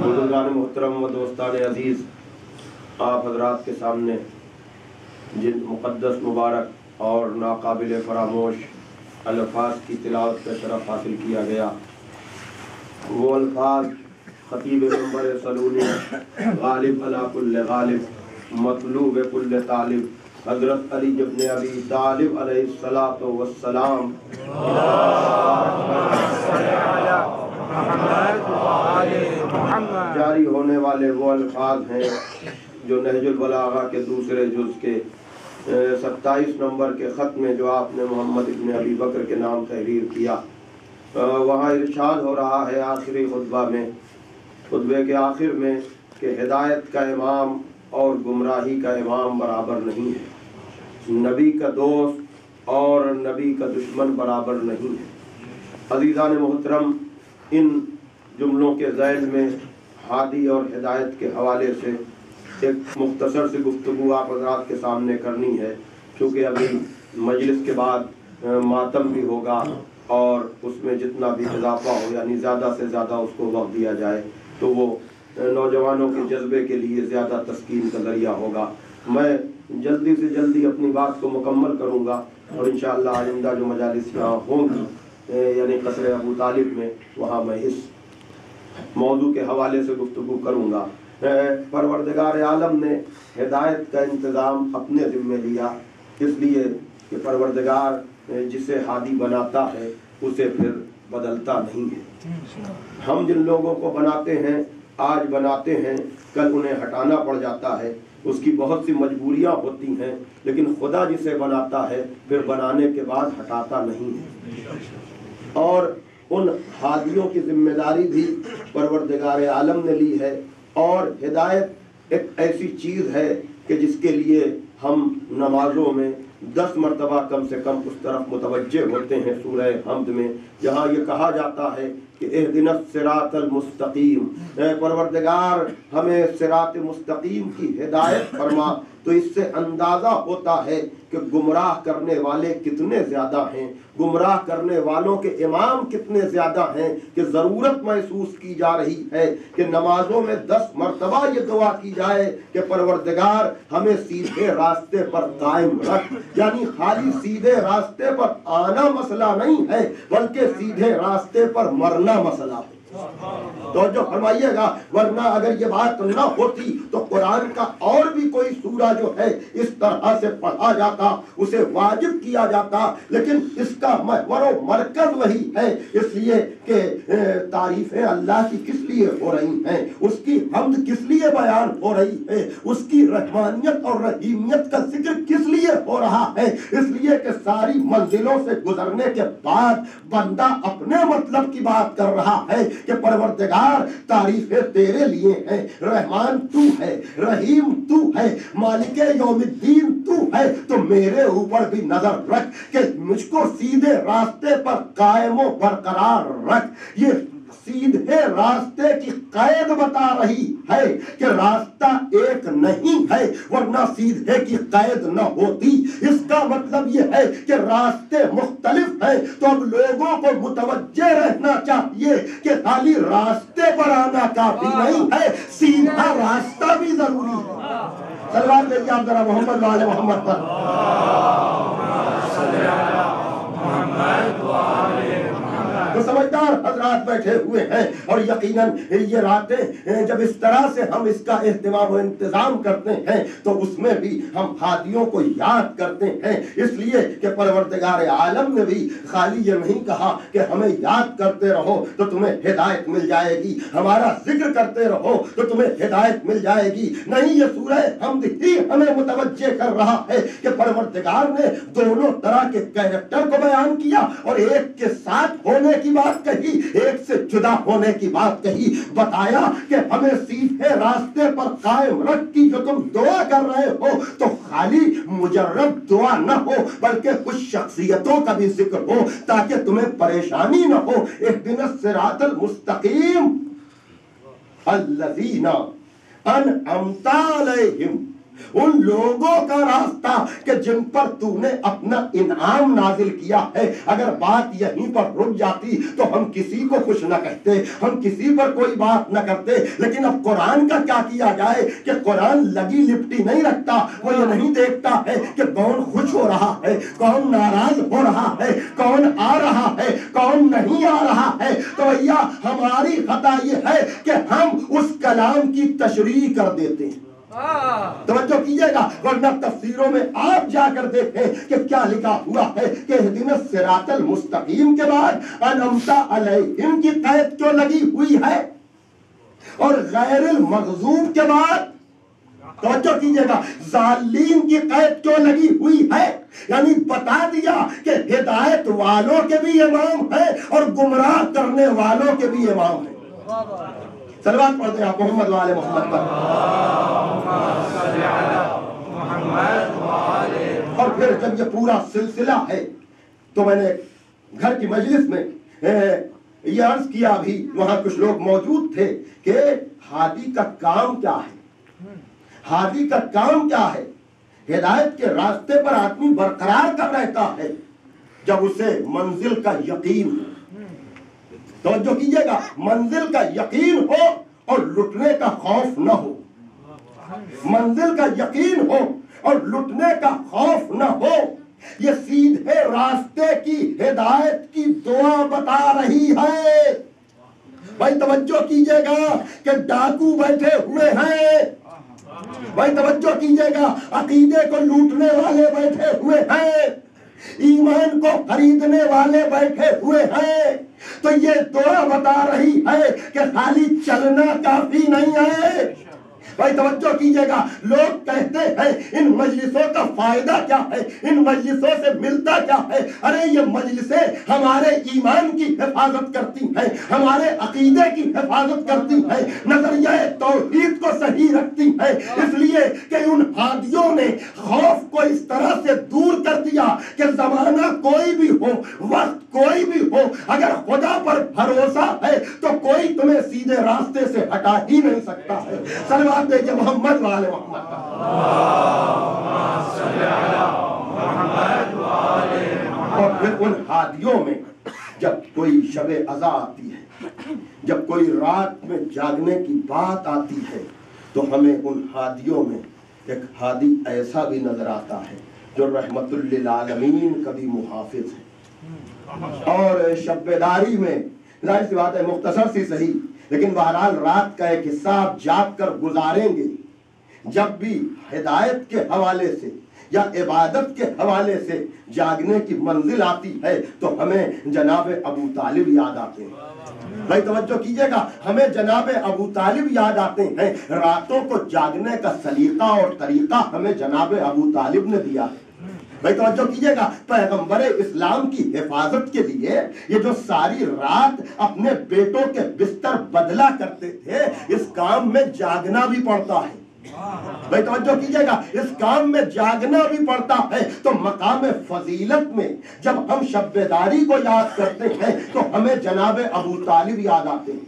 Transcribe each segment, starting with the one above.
بزرگان محترم و دوستان عزیز، آپ حضرات کے سامنے جن مقدس مبارک اور ناقابل فراموش الفاظ کی تلاوت کا شرف حاصل کیا گیا، وہ الفاظ خطیب منبر سلونی، غالب علی کل غالب، مطلوب کل طالب، حضرت علی ابن ابی طالب علیہ الصلاۃ والسلام جاری ہونے والے وہ الفاظ ہیں جو نہج البلاغہ کے دوسرے جز کے 27 نمبر کے خط میں جو آپ نے محمد ابن ابی بکر کے نام تحریر کیا، وہاں ارشاد ہو رہا ہے آخری خطبہ میں، خطبے کے آخر میں، کہ ہدایت کا امام اور گمراہی کا امام برابر نہیں ہے، نبی کا دوست اور نبی کا دشمن برابر نہیں ہے۔ عزیزان محترم، ان جملوں کے ذیل میں ہادی اور ہدایت کے حوالے سے ایک مختصر سی گفتگو آپ حضرات کے سامنے کرنی ہے، کیونکہ ابھی مجلس کے بعد ماتم بھی ہوگا اور اس میں جتنا بھی اضافہ ہو، یعنی زیادہ سے زیادہ اس کو وقت دیا جائے تو وہ نوجوانوں کے جذبے کے لیے زیادہ تسکین کا ذریعہ ہوگا۔ میں جلدی سے جلدی اپنی بات کو مکمل کروں گا اور انشاءاللہ آئندہ جو مجالس یہاں ہوں گی، یعنی قصر ابو طالب میں، وہاں میں اس موضوع کے حوالے سے گفتگو کروں گا۔ پروردگار عالم نے ہدایت کا انتظام اپنے ذمہ لیا، اس لیے کہ پروردگار جسے ہادی بناتا ہے اسے پھر بدلتا نہیں ہے۔ ہم جن لوگوں کو بناتے ہیں، آج بناتے ہیں، کل انہیں ہٹانا پڑ جاتا ہے، اس کی بہت سی مجبوریاں ہوتی ہیں، لیکن خدا جسے بناتا ہے پھر بنانے کے بعد ہٹاتا نہیں ہے۔ اور ان ہادیوں کی ذمہ داری بھی پروردگار عالم نے لی ہے، اور ہدایت ایک ایسی چیز ہے کہ جس کے لیے ہم نمازوں میں 10 مرتبہ کم سے کم اس طرف متوجہ ہوتے ہیں۔ سورہ حمد میں جہاں یہ کہا جاتا ہے کہ اہدنا الصراط المستقیم، اے پروردگار ہمیں صراط مستقیم کی ہدایت فرما، تو اس سے اندازہ ہوتا ہے کہ گمراہ کرنے والے کتنے زیادہ ہیں، گمراہ کرنے والوں کے امام کتنے زیادہ ہیں، کہ ضرورت محسوس کی جا رہی ہے کہ نمازوں میں 10 مرتبہ یہ دعا کی جائے کہ پروردگار ہمیں سیدھے راستے پر قائم رکھ۔ یعنی خالی سیدھے راستے پر آنا مسئلہ نہیں ہے، بلکہ سیدھے راستے پر مرنا مسئلہ ہے۔ توجہ فرمائیے گا، ورنہ اگر یہ بات نہ ہوتی تو قرآن کا اور بھی کوئی سورہ جو ہے اس طرح سے پڑھا جاتا، اسے واجب کیا جاتا، لیکن اس کا محور و مرکز وہی ہے، اس لیے کہ تعریفیں اللہ کی کس لیے ہو رہی ہیں، اس کی حمد کس لیے بیان ہو رہی ہے، اس کی رحمانیت اور رحیمیت کا ذکر کس لیے ہو رہا ہے، اس لیے کہ ساری منزلوں سے گزرنے کے بعد بندہ اپنے مطلب کی بات کر رہا ہے کہ پروردگار تعریفیں تیرے لیے ہیں، رحمان تو ہے، رحیم تو ہے، مالک یوم الدین تو ہے، تو میرے اوپر بھی نظر رکھ کہ مجھ کو سیدھے راستے پر قائم و برقرار رکھ۔ یہ سیدھے راستے کی قید بتا رہی ہے کہ راستہ ایک نہیں ہے، ورنہ سیدھے کی قید نہ ہوتی۔ اس کا مطلب یہ ہے کہ راستے مختلف ہیں، تو اب لوگوں کو متوجہ رہنا چاہیے کہ خالی راستے پر آنا کافی نہیں ہے، سیدھا راستہ بھی ضروری ہے۔ صلوات دیجیے آپ ذرا محمد وآل محمد پر۔ تو سمجھدار حضرات بیٹھے ہوئے ہیں، اور یقیناً یہ راتیں جب اس طرح سے ہم اس کا اہتمام و انتظام کرتے ہیں تو اس میں بھی ہم ہادیوں کو یاد کرتے ہیں، اس لیے کہ پروردگار عالم نے بھی خالی یہ نہیں کہا کہ ہمیں یاد کرتے رہو تو تمہیں ہدایت مل جائے گی، ہمارا ذکر کرتے رہو تو تمہیں ہدایت مل جائے گی، نہیں، یہ سورہ حمد ہی ہمیں متوجہ کر رہا ہے کہ پروردگار نے دونوں طرح کے کیریکٹر کو بیان کیا، اور ایک کے ساتھ ہونے کی بات کہی، ایک سے جدا ہونے کی بات کہی، بتایا کہ ہمیں سیدھے راستے پر قائم رکھ کی جو تم دعا کر رہے ہو تو خالی مجرد دعا نہ ہو بلکہ کچھ شخصیتوں کا بھی ذکر ہو تاکہ تمہیں پریشانی نہ ہو۔ اہدنا الصراط المستقیم الذین انعمت علیہم، ان لوگوں کا راستہ کہ جن پر تو نے اپنا انعام نازل کیا ہے. اگر بات یہیں پر رک جاتی تو ہم کسی کو خوش نہ کہتے, ہم کسی پر کوئی بات نہ کرتے. لیکن اب قرآن کا کیا کیا جائے کہ قرآن لگی لپٹی نہیں رکھتا. وہ یہ نہیں دیکھتا ہے کہ کون خوش ہو رہا ہے, کون ناراض ہو رہا ہے, کون آ رہا ہے, کون نہیں آ رہا ہے. تو بھیا ہماری خطا یہ ہے کہ ہم اس کلام کی تشریح کر دیتے ہیں. توجہ کیجئے گا, ورنہ تفسیروں میں آپ جا کر دیکھیں کہ کیا لکھا ہوا ہے کہ اہدنا الصراط المستقیم کے بعد انعمت علیہم کی قید کیوں لگی ہوئی ہے, اور غیر المغضوب کے بعد توجہ کیجئے گا ضالین کی قید کیوں لگی ہوئی ہے. یعنی بتا دیا کہ ہدایت والوں کے بھی امام ہے اور گمراہ کرنے والوں کے بھی امام ہے. صلوات پڑھتے ہیں آپ محمد وآل محمد پر. اور پھر جب یہ پورا سلسلہ ہے تو میں نے گھر کی مجلس میں یہ عرض کیا بھی, وہاں کچھ لوگ موجود تھے, کہ ہادی کا کام کیا ہے, ہادی کا کام کیا ہے. ہدایت کے راستے پر آدمی برقرار کر رہتا ہے جب اسے منزل کا یقین ہو. توجہ کیجئے گا, منزل کا یقین ہو اور لٹنے کا خوف نہ ہو. منزل کا یقین ہو اور لٹنے کا خوف نہ ہو. یہ سیدھے راستے کی ہدایت کی دعا بتا رہی ہے. بھائی توجہ کیجئے گا کہ ڈاکو بیٹھے ہوئے ہیں, بھائی توجہ کیجئے گا عقیدے کو لوٹنے والے بیٹھے ہوئے ہیں, ایمان کو خریدنے والے بیٹھے ہوئے ہیں. تو یہ دعا بتا رہی ہے کہ خالی چلنا کافی نہیں ہے. بھائی توجہ کیجئے گا, لوگ کہتے ہیں ان مجلسوں کا فائدہ کیا ہے, ان مجلسوں سے ملتا کیا ہے. ارے یہ مجلسیں ہمارے ایمان کی حفاظت کرتی ہیں, ہمارے عقیدے کی حفاظت کرتی ہیں, نظریہ توحید کو صحیح رکھتی ہیں. اس لیے کہ ان ہادیوں نے خوف کو اس طرح سے دور کر دیا کہ زمانہ کوئی بھی ہو, وقت کوئی بھی ہو, اگر خدا پر بھروسہ ہے تو کوئی تمہیں سیدھے راستے سے ہٹا ہی نہیں سکتا ہے. صلوات دیجئے محمد والے محمد. اور پھر ان ہادیوں میں جب کوئی شب عزا آتی ہے, جب کوئی رات میں جاگنے کی بات آتی ہے, تو ہمیں ان ہادیوں میں ایک ہادی ایسا بھی نظر آتا ہے جو رحمت للعالمین کا بھی محافظ ہے. اور شب بیداری میں ظاہر سی بات ہے مختصر سی صحیح, لیکن بہرحال رات کا ایک حصہ آپ جاگ کر گزاریں گے. جب بھی ہدایت کے حوالے سے یا عبادت کے حوالے سے جاگنے کی منزل آتی ہے تو ہمیں جناب ابو طالب یاد آتے ہیں. بھائی توجہ کیجئے گا, ہمیں جناب ابو طالب یاد آتے ہیں. راتوں کو جاگنے کا سلیقہ اور طریقہ ہمیں جناب ابو طالب نے دیا ہے. بھائی توجہ کیجئے گا, پیغمبر اسلام کی حفاظت کے لیے یہ جو ساری رات اپنے بیٹوں کے بستر بدلا کرتے تھے, اس کام میں جاگنا بھی پڑتا ہے. بھائی توجہ کیجئے گا, اس کام میں جاگنا بھی پڑتا ہے. تو مقام فضیلت میں جب ہم شب بیداری کو یاد کرتے ہیں تو ہمیں جناب ابو طالب یاد آتے ہیں,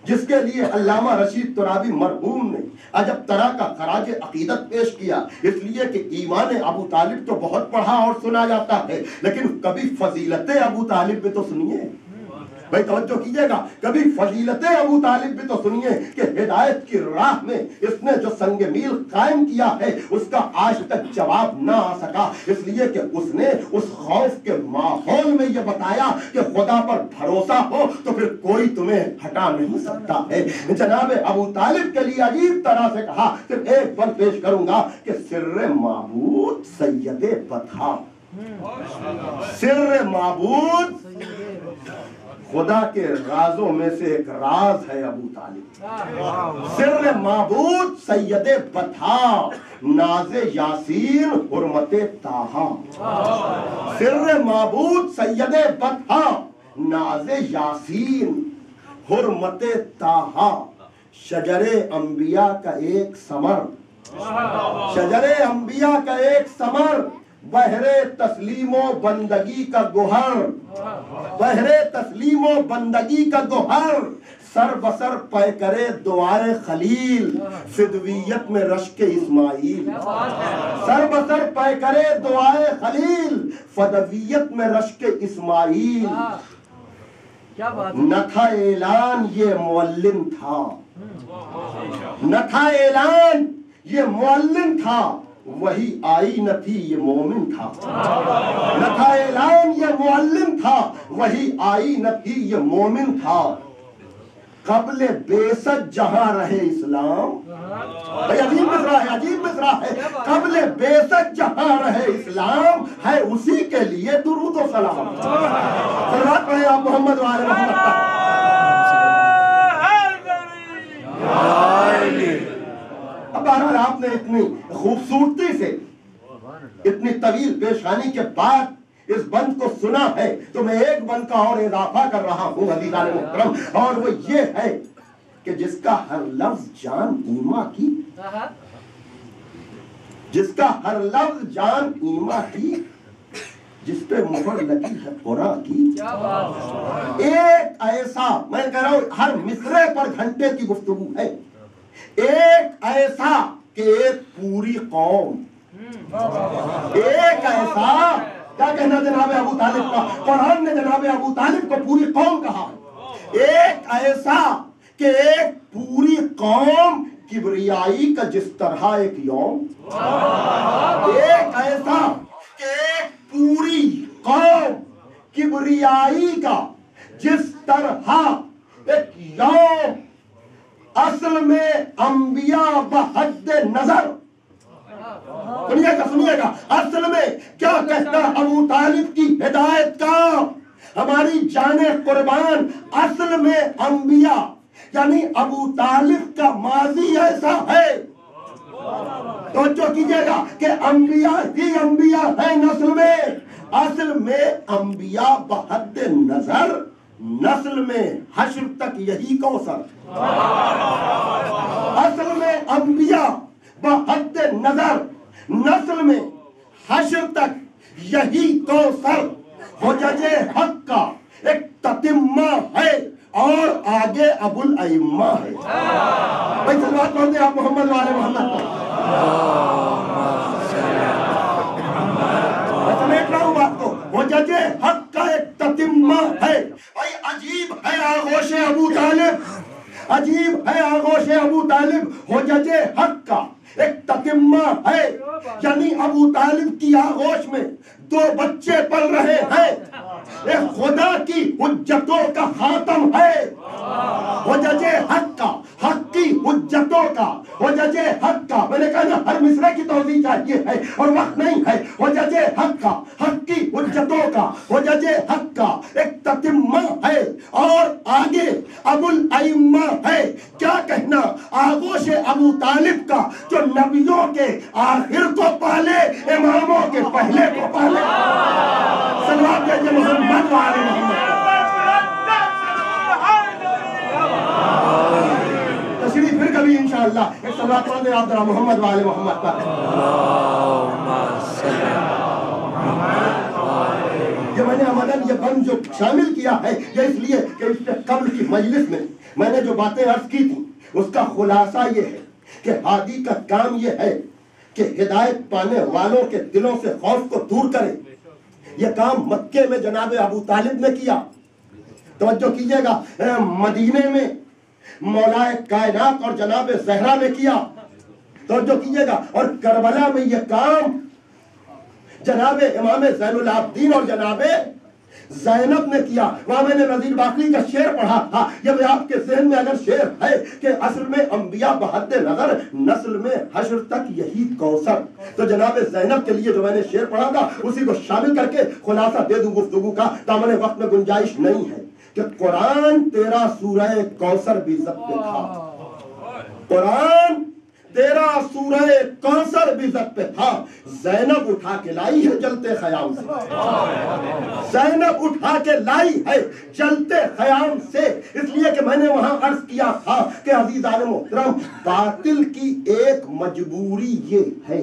جس کے لیے علامہ رشید ترابی مرحوم نے عجب طرح کا خراج عقیدت پیش کیا. اس لیے کہ ایمان ابو طالب تو بہت پڑھا اور سنا جاتا ہے, لیکن کبھی فضیلت ابو طالب بھی تو سنیے. بھائی توجہ کیجئے گا, کبھی فضیلت ابو طالب بھی تو سنیے کہ ہدایت کی راہ میں اس نے جو سنگ میل قائم کیا ہے اس کا آج تک جواب نہ آ سکا. اس لیے کہ اس نے اس خوف کے ماحول میں یہ بتایا کہ خدا پر بھروسہ ہو تو پھر کوئی تمہیں ہٹا نہیں سکتا ہے. جناب ابو طالب کے لیے عجیب طرح سے کہا, صرف ایک بند پیش کروں گا کہ سر معبود سید بطحا, سر معبود خدا کے رازوں میں سے ایک راز ہے ابو طالب. سر معبود سید بطحا, ناز یاسین حرمت طٰہٰ. سر معبود سید بطحا, ناز یاسین حرمت طٰہٰ. شجر انبیاء کا ایک ثمر, شجر انبیاء کا ایک ثمر, بحر تسلیم و بندگی کا گوہر, بحر تسلیم و بندگی کا گوہر, سر بسر پے کرے دعائے خلیل فدویت میں رشک اسماعیل، سر بسر پے کرے دعائے خلیل فدویت میں رشک اسماعیل، نہ تھا اعلان یہ معلم تھا، نہ تھا اعلان یہ معلم تھا، وہی آئی نہ تھی یہ مومن تھا، نہ تھا اعلان یہ معلم تھا، وہی آئی نہ تھی یہ مومن تھا، قبل بیست جہاں رہے اسلام، عجیب مصرع ہے، عجیب مصرع ہے، قبل بیست جہاں رہے اسلام ہے اسی کے لیے درود و سلام، صلوات پڑھیں آپ محمد و آل محمد۔ اب بہرحال آپ نے اتنی خوبصورتی سے اتنی طویل پیشانی کے بعد اس بند کو سنا ہے تو میں ایک بند کا اور اضافہ کر رہا ہوں عزیزان محترم، اور وہ یہ ہے کہ جس کا ہر لفظ جان ایما کی، جس کا ہر لفظ جان ایما کی، جس پہ مہر لگی ہے قرآن کی، ایک ایسا، میں کہہ رہا ہوں ہر مصرے پر گھنٹے کی گفتگو ہے، ایک ایسا کہ ایک پوری قوم، ایک ایسا، کیا کہنا جناب ابو طالب کا، قرآن نے جناب ابو طالب کو پوری قوم کہا، ایک ایسا کہ ایک پوری قوم کبریائی کا جس طرح ایک یوم، ایک ایسا کہ ایک پوری قوم کبریائی کا جس طرح ایک یوم، اصل میں انبیاء بحد نظر، سنیے گا اصل میں کیا کہتا ابو طالب کی ہدایت کا، ہماری جان قربان، اصل میں انبیاء یعنی ابو طالب کا ماضی ایسا ہے، توجہ کیجئے گا کہ انبیاء ہی انبیاء ہیں نسل میں، اصل میں انبیاء بحد نظر، نسل میں حشر تک یہی کوثر، اصل میں انبیاء بحد نظر، نسل میں حشر تک یہی کوثر، حجج حق کا ایک تتمہ ہے اور آگے ابو الائمہ ہے۔ بھائی صلوات پڑھتے ہیں آپ محمد و آل محمد پر، میں سمیٹ رہا ہوں بات کو، حجج حق کا ایک تتمہ ہے۔ بھائی عجیب ہے آغوش ابو طالب، عجیب ہے آغوش ابو طالب، حجج حق کا ایک تتمہ ہے، یعنی ابو طالب کی آغوش میں دو بچے پل رہے ہیں، ایک خدا کی حجتوں کا خاتم ہے، حجج حق کا، حق کی حجتوں کا، حجج حق کا، میں نے کہا نا ہر مصرع کی توضیح چاہیے ہے اور وقت نہیں ہے، حجج حق کا، حق کی حجتوں کا، حجج حق کا ایک تتمہ ہے اور آگے ابو الائمہ ہے۔ کیا کہنا آغوش ابو طالب کا جو نبیوں کے آخر کو پالے، اماموں کے پہلے کو پالے، صلوات دیجئے محمد و آل محمد۔ تشریف پھر کبھی انشاءاللہ ایک صلوات پڑھ دیں آپ ذرا محمد و آل محمد پر۔ یہ میں نے عمدن یہ بند جو شامل کیا ہے یہ اس لیے کہ اس سے قبل کی مجلس میں نے جو باتیں عرض کی تھی اس کا خلاصہ یہ ہے کہ ہادی کا کام یہ ہے کہ ہدایت پانے والوں کے دلوں سے خوف کو دور کرے۔ یہ کام مکے میں جناب ابو طالب نے کیا، توجہ کیجئے گا، مدینے میں مولا کائنات اور جناب زہرا نے کیا، توجہ کیجئے گا، اور کربلا میں یہ کام جناب امام زین العابدین اور جناب زینب نے کیا۔ وہاں میں نے نذیر باقری کا شعر پڑھا تھا، یہ میں آپ کے ذہن میں اگر شعر ہے کہ اصل میں انبیاء بحد نظر، نسل میں حشر تک یہی کوثر، تو جناب زینب کے لیے جو میں نے شعر پڑھا تھا اسی کو شامل کر کے خلاصہ دے دوں گفتگو کا، دامن وقت میں گنجائش نہیں ہے کہ قرآن تیرا سورہ کوثر بھی ضبط پہ تھا، قرآن تیرا سورہ کوثر بھی ضبط پہ تھا، زینب اٹھا کے لائی ہے جلتے خیام سے، زینب اٹھا کے لائی ہے جلتے خیام سے، اس لیے کہ میں نے وہاں عرض کیا تھا کہ عزیزان محترم باطل کی ایک مجبوری یہ ہے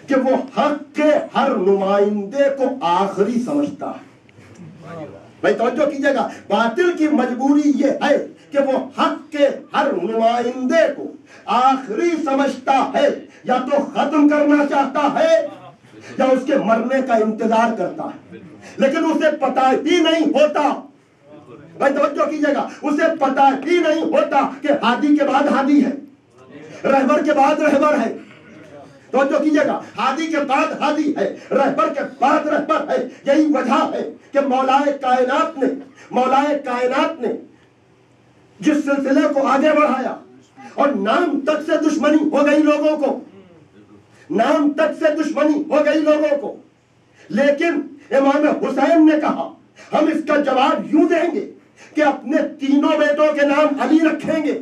کہ وہ حق کے ہر نمائندے کو آخری سمجھتا ہے۔ بھائی توجہ کیجئے گا، باطل کی مجبوری یہ ہے کہ وہ حق کے ہر نمائندے کو آخری سمجھتا ہے، یا تو ختم کرنا چاہتا ہے یا اس کے مرنے کا انتظار کرتا ہے، لیکن اسے پتہ ہی نہیں ہوتا، بھائی توجہ کیجئے گا، اسے پتہ ہی نہیں ہوتا کہ ہادی کے بعد ہادی ہے، رہبر کے بعد رہبر ہے، توجہ کیجئے گا، ہادی کے بعد ہادی ہے، رہبر کے بعد رہبر ہے۔ یہی وجہ ہے کہ مولا کائنات نے جس سلسلے کو آگے بڑھایا اور نام تک سے دشمنی ہو گئی لوگوں کو، نام تک سے دشمنی ہو گئی لوگوں کو، لیکن امام حسین نے کہا ہم اس کا جواب یوں دیں گے کہ اپنے تینوں بیٹوں کے نام علی رکھیں گے،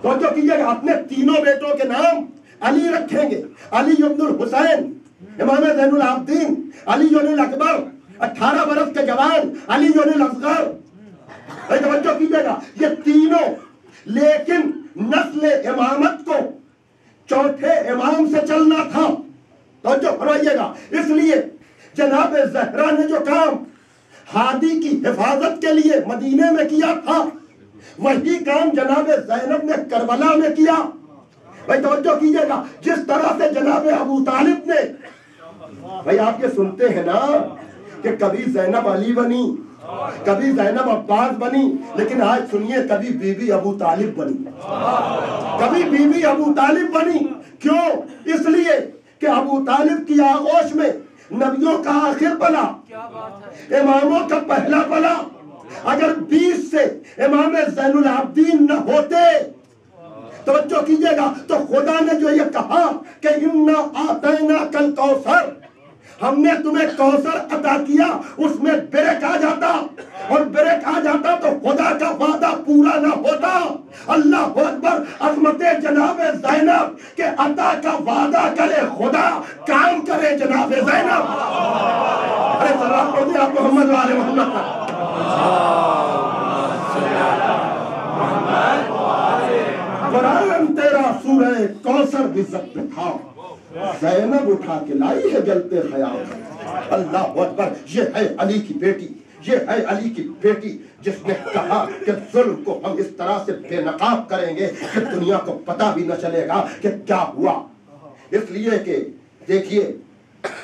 توجہ کیجئے گا، اپنے تینوں بیٹوں کے نام علی رکھیں گے، علی ابن الحسین امام زین العابدین، علی الاکبر 18 برس کے جوان، علی الاصغر، توجہ کیجئے گا، یہ تینوں، لیکن نسل امامت کو چوتھے امام سے چلنا تھا، توجہ فرمائیے گا، اس لیے جناب زہرا نے جو کام ہادی کی حفاظت کے لیے مدینے میں کیا تھا، وہی کام جناب زینب نے کربلا میں کیا، بھائی توجہ کیجئے گا، جس طرح سے جناب ابو طالب نے، بھائی آپ یہ سنتے ہیں نا کہ کبھی زینب علی بنی، کبھی زینب عباس بنی، لیکن آج سنیے کبھی بی بی ابو طالب بنی، کبھی بی بی ابو طالب بنی، کیوں؟ اس لیے کہ ابو طالب کی آغوش میں نبیوں کا آخر پلا، اماموں کا پہلا پلا، اگر 20 سے امام زین العابدین نہ ہوتے، توجہ کیجئے گا، تو خدا نے جو یہ کہا کہ اِنَّا آتَيْنَاكَ الْكَوْثَرَ، ہم نے تمہیں کوثر عطا کیا، اس میں بریک آ جاتا، اور بریک آ جاتا تو خدا کا وعدہ پورا نہ ہوتا۔ اللہ اکبر، عظمت جناب زینب کہ عطا کا وعدہ کرے خدا، کام کرے جناب زینب۔ ارے صلی اللہ علیہ محمد و آل محمد۔ قرآن تیرا سورہ کوثر بھی ضبط تھا، زینب اٹھا کے لائی ہے جلتے خیال۔ اللہ اکبر، یہ ہے علی کی بیٹی، یہ ہے علی کی بیٹی جس نے کہا کہ ظلم کو ہم اس طرح سے بے نقاب کریں گے کہ دنیا کو پتہ بھی نہ چلے گا کہ کیا ہوا۔ اس لیے کہ دیکھیے،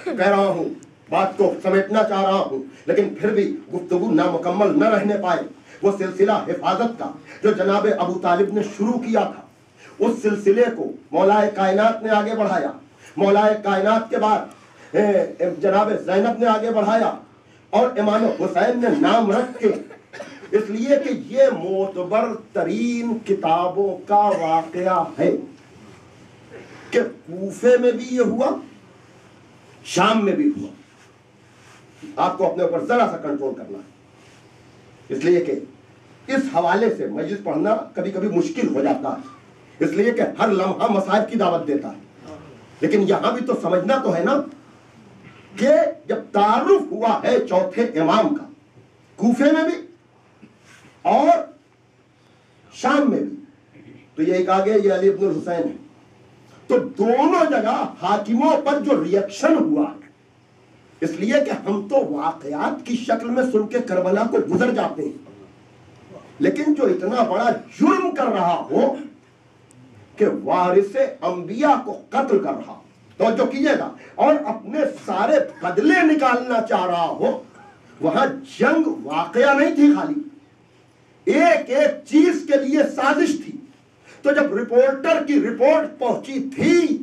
کہہ رہا ہوں، بات کو سمیٹنا چاہ رہا ہوں، لیکن پھر بھی گفتگو نامکمل نہ رہنے پائے۔ وہ سلسلہ حفاظت کا جو جناب ابو طالب نے شروع کیا تھا، اس سلسلے کو مولا کائنات نے آگے بڑھایا، مولا کائنات کے بعد جناب زینب نے آگے بڑھایا، اور امام حسین نے نام رکھ کے، اس لیے کہ یہ معتبر ترین کتابوں کا واقعہ ہے کہ کوفے میں بھی یہ ہوا، شام میں بھی ہوا۔ آپ کو اپنے اوپر ذرا سا کنٹرول کرنا ہے، اس لیے کہ اس حوالے سے مجلس پڑھنا کبھی کبھی مشکل ہو جاتا ہے، اس لیے کہ ہر لمحہ مصائب کی دعوت دیتا ہے، لیکن یہاں بھی تو سمجھنا تو ہے نا کہ جب تعارف ہوا ہے چوتھے امام کا، کوفے میں بھی اور شام میں بھی، تو یہ ایک آگے یہ علی ابن الحسین ہے، تو دونوں جگہ حاکموں پر جو ریئیکشن ہوا، اس لیے کہ ہم تو واقعات کی شکل میں سن کے کربلا کو گزر جاتے ہیں، لیکن جو اتنا بڑا جرم کر رہا ہو کہ وارث انبیاء کو قتل کر رہا، توجہ کیجئے گا، اور اپنے سارے بدلے نکالنا چاہ رہا ہو، وہاں جنگ واقعہ نہیں تھی، خالی ایک ایک چیز کے لیے سازش تھی۔ تو جب رپورٹر کی رپورٹ پہنچی تھی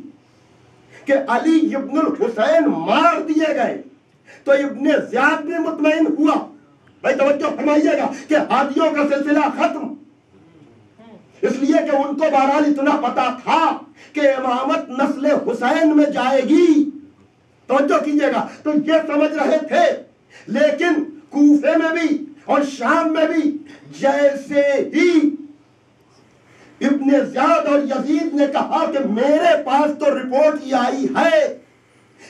کہ علی ابن الحسین مار دیے گئے، تو ابن زیاد بھی مطمئن ہوا، بھائی توجہ فرمائیے گا، کہ ہادیوں کا سلسلہ ختم، اس لیے کہ ان کو بہرحال اتنا پتا تھا کہ امامت نسل حسین میں جائے گی، توجہ کیجئے گا، تو یہ سمجھ رہے تھے، لیکن کوفے میں بھی اور شام میں بھی جیسے ہی ابن زیاد اور یزید نے کہا کہ میرے پاس تو رپورٹ یہ آئی ہے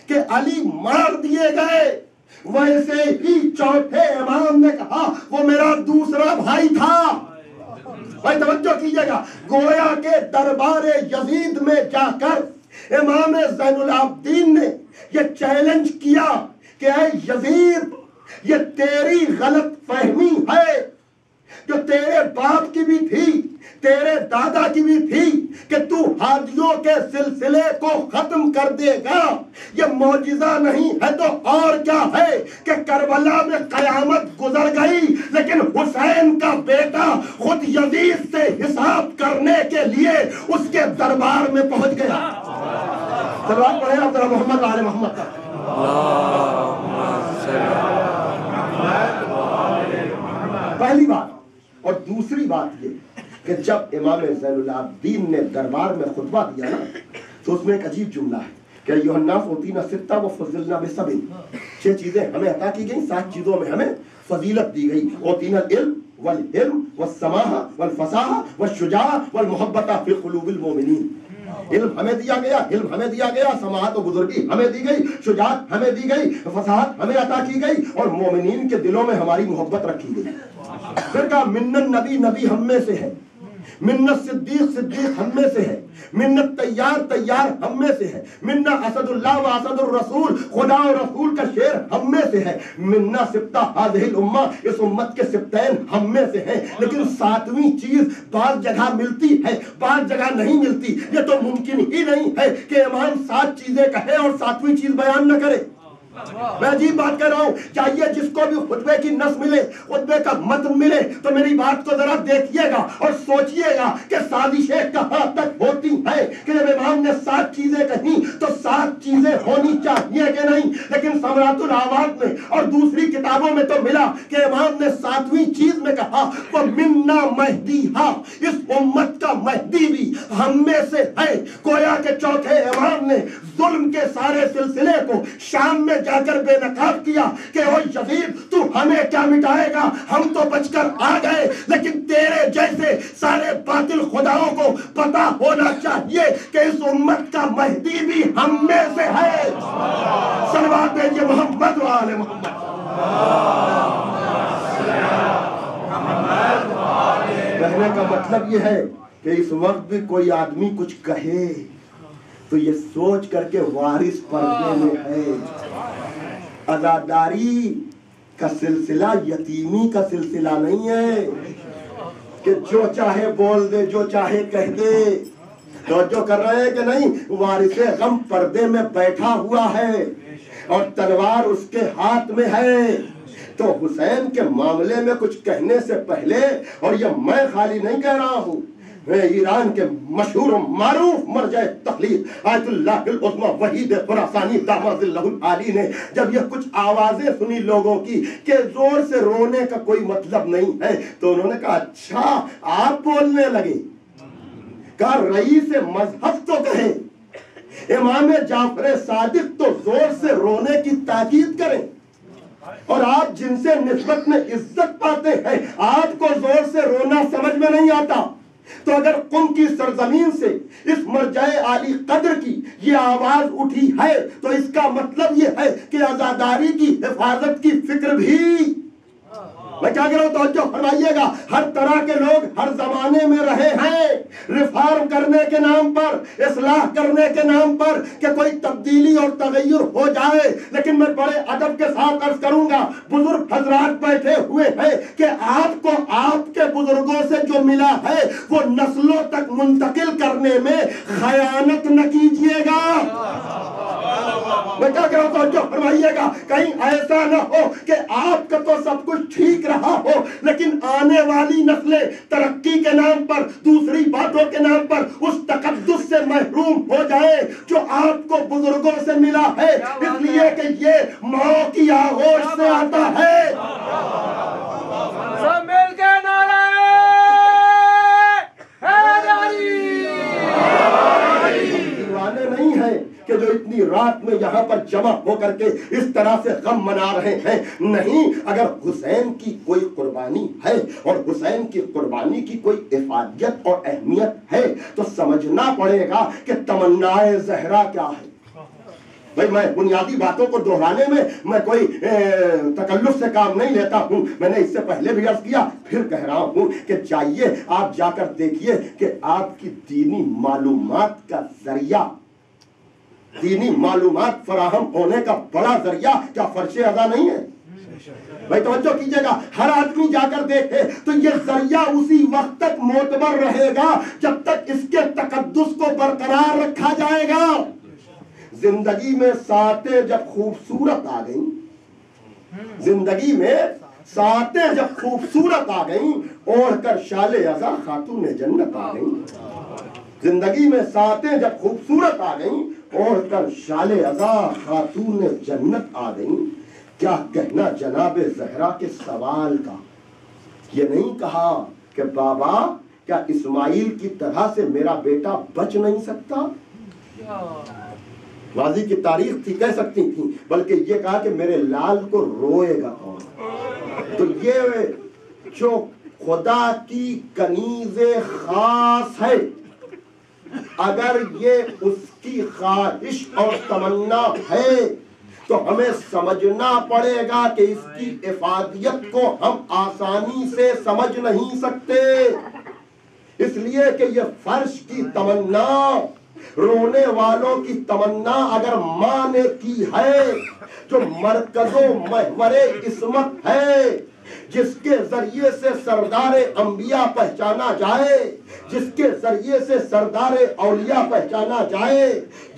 کہ علی مار دیے گئے، ویسے ہی چوتھے امام نے کہا وہ میرا دوسرا بھائی تھا۔ بھائی توجہ کیجئے گا، گویا کے دربار یزید میں جا کر امام زین العابدین نے یہ چیلنج کیا کہ اے یزید، یہ تیری غلط فہمی ہے جو تیرے باپ کی بھی تھی، تیرے دادا کی بھی تھی، کہ تو ہادیوں کے سلسلے کو ختم کر دے گا، یہ معجزہ نہیں ہے تو اور کیا ہے کہ کربلا میں قیامت گزر گئی لیکن حسین کا بیٹا خود یزید سے حساب کرنے کے لیے اس کے دربار میں پہنچ گیا۔ سلوات پڑھیں آپ ذرا محمد آل محمد کا۔ پہلی بات، اور دوسری بات یہ کہ جب امام زین العابدین نے دربار میں خطبہ دیا نا تو اس میں ایک عجیب جملہ ہے کہ ایھا الناس اوتینا ستہ وفضلنا بسبع، 6 چیزیں ہمیں عطا کی گئیں، 7 چیزوں میں ہمیں فضیلت دی گئی۔ اوتینا العلم والحلم والسماحہ والفصاحہ والشجاعہ والمحبۃ فی قلوب المؤمنین۔ علم ہمیں دیا گیا، علم ہمیں دیا گیا، سماحت و بزرگی ہمیں دی گئی، شجاعت ہمیں دی گئی، فصاحت ہمیں عطا کی گئی، اور مومنین کے دلوں میں ہماری محبت رکھی گئی۔ پھر کہا منن نبی، نبی ہم میں سے ہے، منت صدیق، صدیق ہم میں سے ہے، منت طیار، طیار ہم میں سے ہے، منا اسد اللہ و اسد الرسول، خدا و رسول کا شیر ہم میں سے ہے، منا سبتہ ہذہ الامہ، اس امت کے سبتین ہم میں سے ہیں۔ لیکن 7ویں چیز بعض جگہ ملتی ہے، بعض جگہ نہیں ملتی۔ یہ تو ممکن ہی نہیں ہے کہ امام 7 چیزیں کہے اور 7ویں چیز بیان نہ کرے۔ میں عجیب بات کہہ رہا ہوں، چاہیے جس کو بھی خطبے کی نص ملے، خطبے کا متن ملے، تو میری بات کو ذرا دیکھیے گا اور سوچئے گا کہ سازشیں کہاں تک ہوتی ہیں کہ جب امام نے 7 چیزیں کہیں تو 7 چیزیں ہونی چاہیے کہ نہیں۔ لیکن ثمرات الاواد میں اور دوسری کتابوں میں تو ملا کہ امام نے 7ویں چیز میں کہا وَمِنَّا مَهْدِيهَا، اس امت کا مہدی بھی ہم میں سے ہے۔ گویا کہ چوتھے امام نے ظلم کے سارے سلسلے کو شام میں جا کر بے نقاب کیا کہ او یزید تو ہمیں کیا مٹائے گا، ہم تو بچ کر آ گئے، لیکن تیرے جیسے سارے باطل خداؤں کو پتا ہونا چاہیے کہ اس امت کا مہدی بھی ہم میں سے ہے۔ صلوات بھیجیے محمد و آل محمد۔ کہنے کا مطلب یہ ہے کہ اس وقت بھی کوئی آدمی کچھ کہے تو یہ سوچ کر کے وارث پردے میں ہے۔ عزاداری کا سلسلہ یتیمی کا سلسلہ نہیں ہے کہ جو چاہے بول دے، جو چاہے کہہ دے۔ توجہ کر رہے ہیں کہ نہیں؟ وارث غم پردے میں بیٹھا ہوا ہے اور تلوار اس کے ہاتھ میں ہے۔ تو حسین کے معاملے میں کچھ کہنے سے پہلے، اور یہ میں خالی نہیں کہہ رہا ہوں، ایران کے مشہور و معروف مرجع تخلیق آیت اللہ العظمی وحید خراسانی داماد اللہ العالی نے جب یہ کچھ آوازیں سنی لوگوں کی کہ زور سے رونے کا کوئی مطلب نہیں ہے، تو انہوں نے کہا اچھا آپ بولنے لگے۔ کہا رئیس مذہب تو کہیں، امام جعفر صادق تو زور سے رونے کی تاکید کریں، اور آپ جن سے نسبت میں عزت پاتے ہیں آپ کو زور سے رونا سمجھ میں نہیں آتا۔ تو اگر قم کی سرزمین سے اس مرجع عالی قدر کی یہ آواز اٹھی ہے تو اس کا مطلب یہ ہے کہ عزاداری کی حفاظت کی فکر بھی، میں کیا کہہ رہا ہوں توجہ فرمائیے گا، ہر طرح کے لوگ ہر زمانے میں رہے ہیں، ریفارم کرنے کے نام پر، اصلاح کرنے کے نام پر کہ کوئی تبدیلی اور تغیر ہو جائے۔ لیکن میں بڑے ادب کے ساتھ عرض کروں گا، بزرگ حضرات بیٹھے ہوئے ہیں کہ آپ کو آپ کے بزرگوں سے جو ملا ہے وہ نسلوں تک منتقل کرنے میں خیانت نہ کیجیے گا۔ میں کیا کہہ رہا ہوں توجہ فرمائیے گا، کہیں ایسا نہ ہو کہ آپ کا تو سب کچھ ٹھیک رہا ہو لیکن آنے والی نسلیں ترقی کے نام پر، دوسری باتوں کے نام پر اس تقدس سے محروم ہو جائے جو آپ کو بزرگوں سے ملا ہے، اس لیے کہ یہ ماں کی آغوش سے آتا ہے۔ سب مل کے نعرہ حیدری۔ دیوانے نہیں ہیں کہ جو اتنی رات میں یہاں پر جمع ہو کر کے اس طرح سے غم منا رہے ہیں، نہیں، اگر حسین کی کوئی قربانی ہے اور حسین کی قربانی کی کوئی افادیت اور اہمیت ہے تو سمجھنا پڑے گا کہ تمنائے زہرا کیا ہے۔ بھئی میں بنیادی باتوں کو دہرانے میں کوئی تکلف سے کام نہیں لیتا ہوں، میں نے اس سے پہلے بھی عرض کیا، پھر کہہ رہا ہوں کہ چاہیے آپ جا کر دیکھیے کہ آپ کی دینی معلومات کا ذریعہ، دینی معلومات فراہم ہونے کا بڑا ذریعہ کیا فرش ادا نہیں ہے؟ بھائی توجہ کیجئے گا، ہر آدمی جا کر دیکھے تو یہ ذریعہ اسی وقت تک معتبر رہے گا جب تک اس کے تقدس کو برقرار رکھا جائے گا۔ زندگی میں ساعتیں جب خوبصورت آ گئیں، زندگی میں ساعتیں جب خوبصورت آ گئیں، اوڑھ کر شال عزا خاتون جنت آ گئیں۔ زندگی میں ساعتیں جب خوبصورت آ گئیں، اوڑھ کر شال عزا خاتون جنت آ گئیں۔ کیا کہنا جناب زہرا کے سوال کا، یہ نہیں کہا کہ بابا کیا اسماعیل کی طرح سے میرا بیٹا بچ نہیں سکتا؟ ماضی کی تاریخ تھی، کہہ سکتی تھی، بلکہ یہ کہا کہ میرے لال کو روئے گا کون؟ تو یہ جو خدا کی کنیز خاص ہے، اگر یہ اس کی خواہش اور تمنا ہے تو ہمیں سمجھنا پڑے گا کہ اس کی افادیت کو ہم آسانی سے سمجھ نہیں سکتے، اس لیے کہ یہ فرش کی تمنا، رونے والوں کی تمنا اگر ماں نے کی ہے، جو مرکز و محور عصمت ہے، جس کے ذریعے سے سردار انبیاء پہچانا جائے، جس کے ذریعے سے سردار اولیاء پہچانا جائے،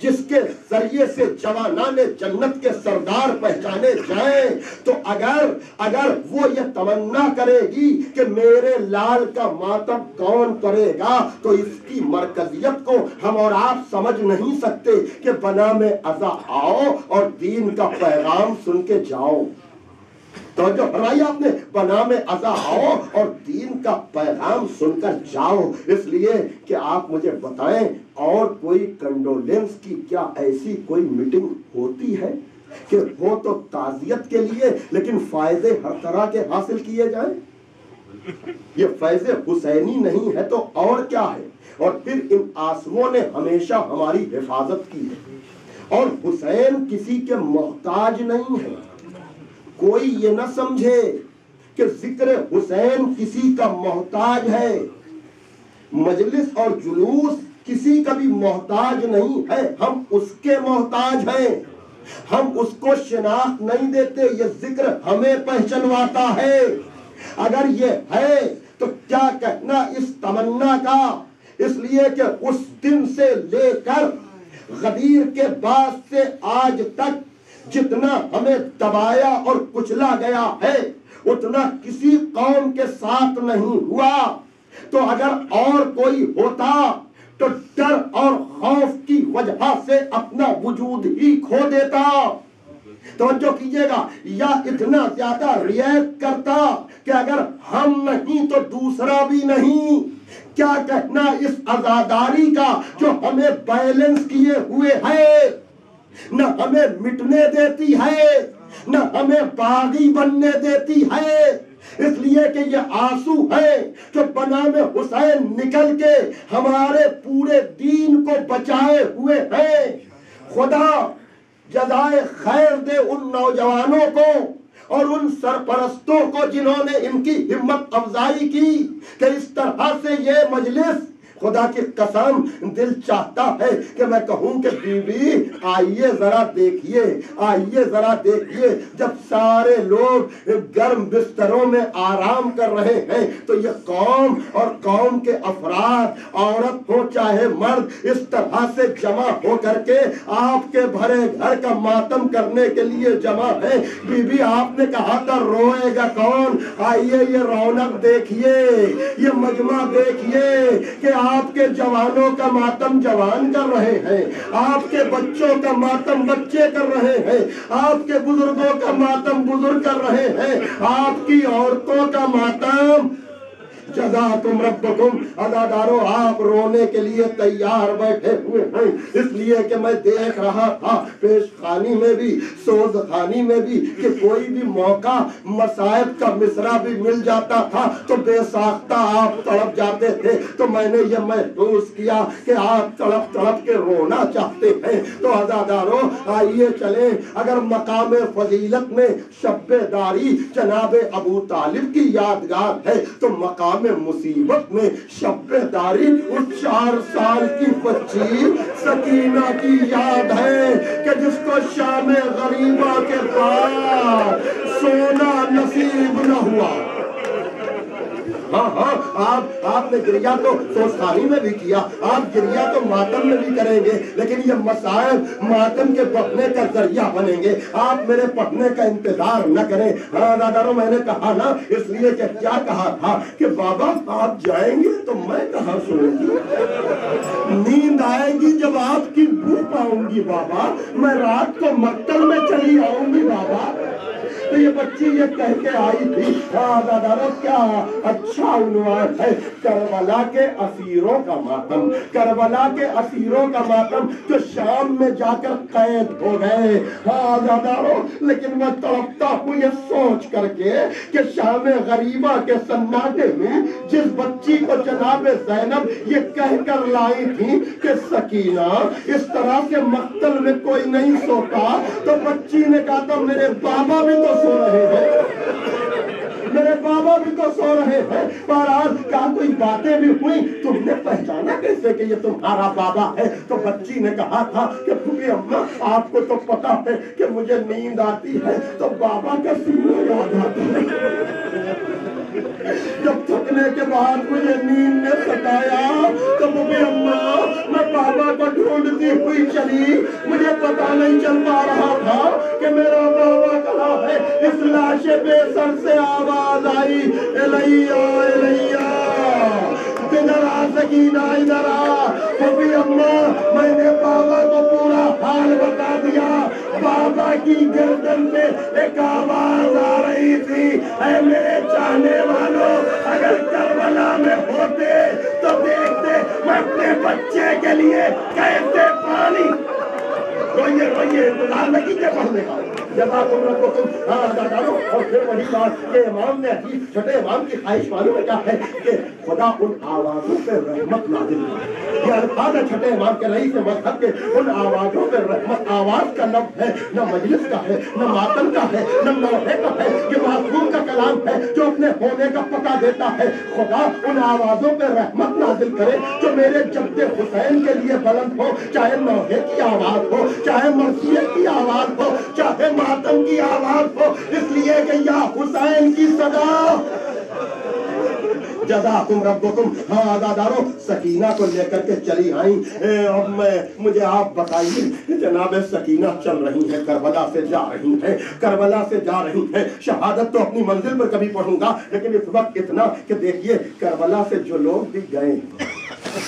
جس کے ذریعے سے جوانان جنت کے سردار پہچانے جائیں، تو اگر وہ یہ تمنا کرے گی کہ میرے لال کا ماتم کون کرے گا، تو اس کی مرکزیت کو ہم اور آپ سمجھ نہیں سکتے کہ بنا میں عزا آؤ اور دین کا پیغام سن کے جاؤ۔ توجہ فرمائی آپ نے، بنا میں عزا آؤ اور دین کا پیغام سن کر جاؤ۔ اس لیے کہ آپ مجھے بتائیں، اور کوئی کنڈولنس کی کیا ایسی کوئی میٹنگ ہوتی ہے کہ ہو تو تعزیت کے لیے لیکن فائدے ہر طرح کے حاصل کیے جائیں؟ یہ فیض حسینی نہیں ہے تو اور کیا ہے؟ اور پھر ان آسموں نے ہمیشہ ہماری حفاظت کی ہے، اور حسین کسی کے محتاج نہیں ہے۔ کوئی یہ نہ سمجھے کہ ذکر حسین کسی کا محتاج ہے، مجلس اور جلوس کسی کا بھی محتاج نہیں ہے، ہم اس کے محتاج ہیں، ہم اس کو شناخت نہیں دیتے، یہ ذکر ہمیں پہچنواتا ہے۔ اگر یہ ہے تو کیا کہنا اس تمنا کا، اس لیے کہ اس دن سے لے کر غدیر کے بعد سے آج تک جتنا ہمیں دبایا اور کچلا گیا ہے اتنا کسی قوم کے ساتھ نہیں ہوا۔ تو اگر اور کوئی ہوتا تو ڈر اور خوف کی وجہ سے اپنا وجود ہی کھو دیتا، توجہ کیجئے گا، یا اتنا زیادہ ریئیکٹ کرتا کہ اگر ہم نہیں تو دوسرا بھی نہیں۔ کیا کہنا اس عزاداری کا جو ہمیں بیلنس کیے ہوئے ہے، نہ ہمیں مٹنے دیتی ہے، نہ ہمیں باغی بننے دیتی ہے، اس لیے کہ یہ آنسو ہے جو بنام حسین نکل کے ہمارے پورے دین کو بچائے ہوئے ہیں۔ خدا جزائے خیر دے ان نوجوانوں کو اور ان سرپرستوں کو جنہوں نے ان کی ہمت افزائی کی کہ اس طرح سے یہ مجلس، خدا کی قسم دل چاہتا ہے کہ میں کہوں کہ بی بی آئیے ذرا دیکھیے، آئیے ذرا دیکھیے، جب سارے لوگ گرم بستروں میں آرام کر رہے ہیں تو یہ قوم اور قوم کے افراد، عورت ہو چاہے مرد، اس طرح سے جمع ہو کر کے آپ کے بھرے گھر کا ماتم کرنے کے لیے جمع ہے۔ بی بی آپ نے کہا تھا روئے گا کون، آئیے یہ رونق دیکھیے، یہ مجمع دیکھیے کہ آپ کے جوانوں کا ماتم جوان کر رہے ہیں، آپ کے بچوں کا ماتم بچے کر رہے ہیں، آپ کے بزرگوں کا ماتم بزرگ کر رہے ہیں، آپ کی عورتوں کا ماتم جزاکم ربکم، عزادارو آپ رونے کے لیے تیار بیٹھے ہوئے ہیں۔ اس لیے کہ میں دیکھ رہا تھا پیش خانی میں بھی، سوز خانی میں بھی، کہ کوئی بھی موقع مصائب کا مصرع بھی مل جاتا تھا تو بے ساختہ آپ تڑپ جاتے تھے، تو میں نے یہ محسوس کیا کہ آپ تڑپ تڑپ کے رونا چاہتے ہیں۔ تو عزادارو آئیے چلیں، اگر مقام فضیلت میں شب داری جناب ابو طالب کی یادگار ہے تو مقام ایام مصیبت میں شب بیداری اس 4 سال کی بچی سکینہ کی یاد ہے کہ جس کو شام غریبہ کے بعد سونا نصیب نہ ہوا. ہاں آپ نے گریہ تو سوچخانی میں بھی کیا, آپ گریہ تو ماتم میں بھی کریں گے, لیکن یہ مصائب ماتم کے بڑھنے کا ذریعہ بنیں گے. آپ میرے پڑھنے کا انتظار نہ کریں. ہاں دادارو, میں نے کہا نا, اس لیے کہ کیا کہا تھا کہ بابا آپ جائیں گے تو میں کہاں سنوں گی, نیند آئے گی جب آپ کی بو پاؤں گی بابا, میں رات کو مقتل میں چلی آؤں گی بابا. تو یہ بچی یہ کہہ کے آئی تھی, دادارو کیا اچھا عنوان ہے, کربلا کے اسیروں کا ماتم, کربلا کے اسیروں کا ماتم جو شام میں جا کر قید ہو گئے. ہاں دادارو, لیکن میں تڑپتا ہوں یہ سوچ کر کے کہ شام غریبہ کے سناٹے میں جس بچی کو جناب زینب یہ کہہ کر لائی تھی کہ سکینہ اس طرح سے مقتل میں کوئی نہیں سوتا, تو بچی نے کہا تھا میرے بابا بھی تو سو رہے ہیں, میرے بابا بھی تو سو رہے ہیں. بہرحال کیا کوئی باتیں بھی ہوئی, تم نے پہچانا کیسے کہ یہ تمہارا بابا ہے؟ تو بچی نے کہا تھا کہ پھوپھی اماں آپ کو تو پتا ہے کہ مجھے نیند آتی ہے تو بابا کا سینہ یاد آتا ہے. جب تھکنے کے بعد مجھے نیند نے ستایا تو پھوپھی اماں میں بابا کو ڈھونڈتی ہوئی چلی, مجھے پتا نہیں چل پا رہا تھا کہ میرا بابا کہاں ہے. اس لاش بے سر سے آواز آئی, الیہ الیہ, ادھر آ سکینہ ادھر آ. پھوپھی اماں میں نے بابا کو پورا حال بتا دیا. بابا کی گردن سے ایک آواز آ رہی تھی, اے میرے چاہنے والوں, اگر کربلا میں ہوتے تو دیکھتے میں اپنے بچے کے لیے کیسے پانی. روئیے روئیے, انتظار نہ کیجیے پڑھنے کا. جزاکم ربکم. دادارو, اور پھر وہی بات کہ امام نے حدیث, چھٹے امام کی خواہش معلوم ہے کیا ہے کہ خدا ان آوازوں پہ رحمت نازل کرے. یہ الفاظ ہے چھٹے امام کے رئیس مذہب کے, ان آوازوں پہ رحمت. آواز کا لفظ ہے, نہ مجلس کا ہے, نہ ماتم کا ہے, نہ نوحے کا ہے, یہ معصوم کا کلام ہے جو اپنے ہونے کا پتہ دیتا ہے. خدا ان آوازوں پہ رحمت نازل کرے جو میرے جد حسین کے لیے بلند ہو, چاہے نوحے کی آواز ہو, چاہے مرثیت کی آواز ہو, چاہے ماتم کی آواز ہو, اس لیے کہ یا حسین کی صدا. جزاکم ربکم. ہاں دادارو, سکینہ کو لے کر کے چلی آئیں. اب مجھے آپ بتائیے, جناب سکینہ چل رہی ہیں, کربلا سے جا رہی ہیں, کربلا سے جا رہی ہیں. شہادت تو اپنی منزل پر کبھی پڑھوں گا, لیکن اس وقت اتنا کہ دیکھیے کربلا سے جو لوگ بھی گئے,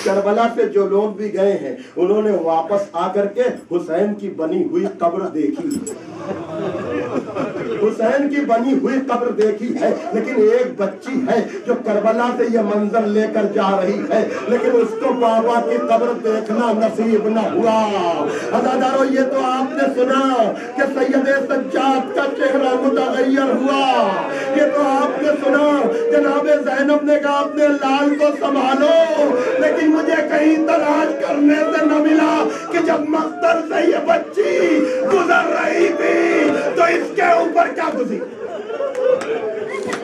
کربلا سے جو لوگ بھی گئے ہیں, انہوں نے واپس آ کر کے حسین کی بنی ہوئی قبر دیکھی, حسین کی بنی ہوئی قبر دیکھی ہے. لیکن ایک بچی ہے جو کربلا سے یہ منظر لے کر جا رہی ہے, لیکن اس کو بابا کی قبر دیکھنا نصیب نہ ہوا. عزادارو, یہ تو آپ نے سنا کہ سید سجاد کا چہرہ متغیر ہوا, یہ تو آپ نے سنا جناب زینب نے کہا اپنے لال کو سنبھالو, لیکن مجھے کہیں تلاش کرنے سے نہ ملا کہ جب مقتل سے یہ بچی گزر رہی تھی تو اس کے اوپر کیا گزری.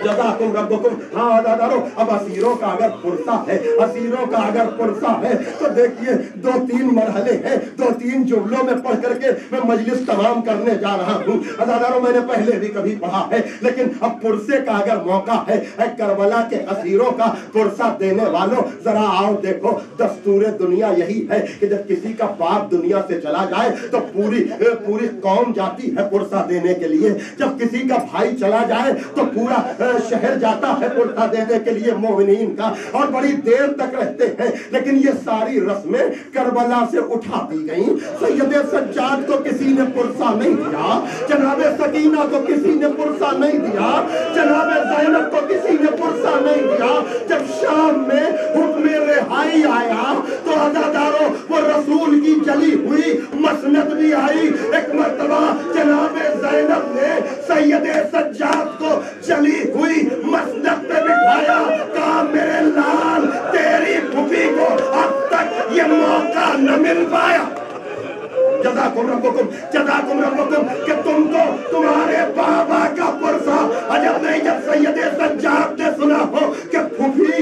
جزاکم ربکم. ہاں دادارو, اب اسیروں کا اگر پرسہ ہے, اسیروں کا اگر پرسہ ہے تو دیکھیے 2-3 مرحلے ہیں, 2-3 جملوں میں پڑھ کر کے میں مجلس تمام کرنے جا رہا ہوں. دادارو, میں نے پہلے بھی کبھی پڑھا ہے, لیکن اب پرسے کا اگر موقع ہے, کربلا کے اسیروں کا پرسہ دینے والوں ذرا آؤ دیکھو. دستور دنیا یہی ہے کہ جب کسی کا باپ دنیا سے چلا جائے تو پوری قوم جاتی ہے پرسہ دینے کے لیے. جب کسی کا بھائی چلا جائے تو پورا شہر جاتا ہے پرسہ دینے کے لیے مومنین کا, اور بڑی دیر تک رہتے ہیں. لیکن یہ ساری رسمیں کربلا سے اٹھا دی گئیں. سید سجاد کو کسی نے پرسہ نہیں دیا, جناب سکینہ کو کسی نے پرسہ نہیں دیا, جناب زینب کو کسی نے پرسہ نہیں دیا. جب شام میں حکم رہائی آیا تو عزادارو, وہ رسول کی جلی ہوئی مسند بھی آئی. ایک مرتبہ جناب زینب نے سید سجاد کو جلی ہوئی مسند پہ بٹھایا, کہا میرے لال تیری پھوپھی کو اب تک یہ موقع نہ مل پایا. جزاکم ربکم, جزاکم ربکم, کہ تم کو تمہارے بابا کا پرسہ عجب نہیں جب سید سجاد نے سنا ہو کہ پھوپھی